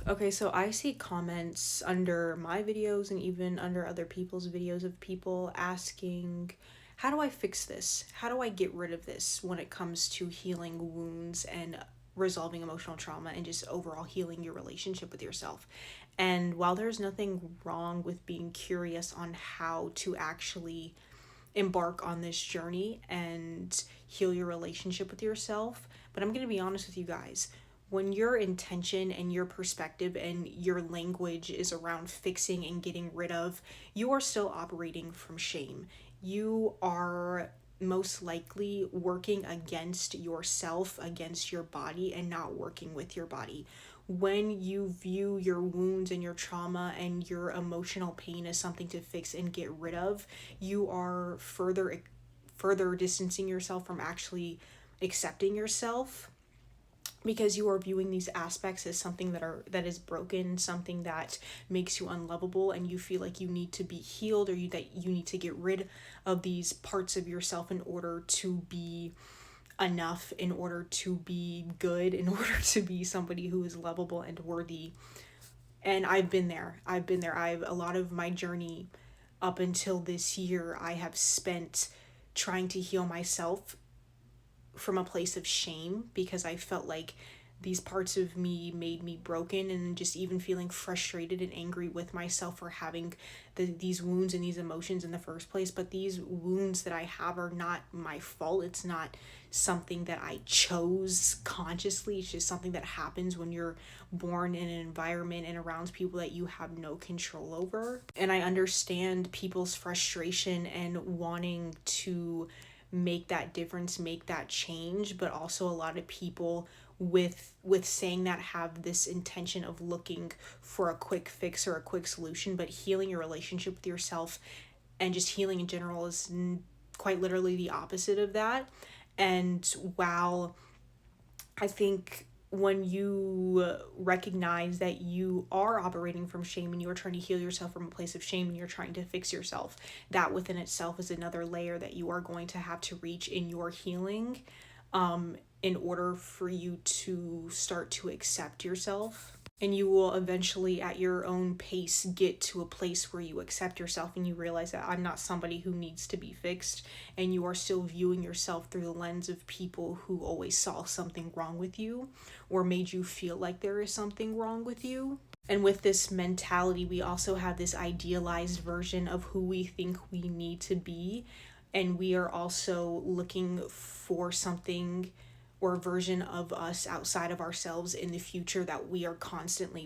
Okay, so I see comments under my videos and even under other people's videos of people asking, how do I fix this? How do I get rid of this when it comes to healing wounds and resolving emotional trauma and just overall healing your relationship with yourself? And while there's nothing wrong with being curious on how to actually embark on this journey and heal your relationship with yourself. But I'm going to be honest with you guys. When your intention and your perspective and your language is around fixing and getting rid of, you are still operating from shame. You are most likely working against yourself, against your body, and not working with your body. When you view your wounds and your trauma and your emotional pain as something to fix and get rid of, you are further distancing yourself from actually accepting yourself, because you are viewing these aspects as something that is broken, something that makes you unlovable, and you feel like you need to be healed, or that you need to get rid of these parts of yourself in order to be enough, in order to be good, in order to be somebody who is lovable and worthy. And I've a lot of my journey up until this year I have spent trying to heal myself from a place of shame, because I felt like these parts of me made me broken, and just even feeling frustrated and angry with myself for having these wounds and these emotions in the first place. But these wounds that I have are not my fault. It's not something that I chose consciously. It's just something that happens when you're born in an environment and around people that you have no control over. And I understand people's frustration and wanting to make that difference, make that change, but also a lot of people with saying that have this intention of looking for a quick fix or a quick solution. But healing your relationship with yourself and just healing in general is quite literally the opposite of that. And while I think when you recognize that you are operating from shame and you are trying to heal yourself from a place of shame and you're trying to fix yourself, that within itself is another layer that you are going to have to reach in your healing, in order for you to start to accept yourself. And you will eventually, at your own pace, get to a place where you accept yourself and you realize that I'm not somebody who needs to be fixed. And you are still viewing yourself through the lens of people who always saw something wrong with you or made you feel like there is something wrong with you. And with this mentality, we also have this idealized version of who we think we need to be. And we are also looking for something or version of us outside of ourselves in the future that we are constantly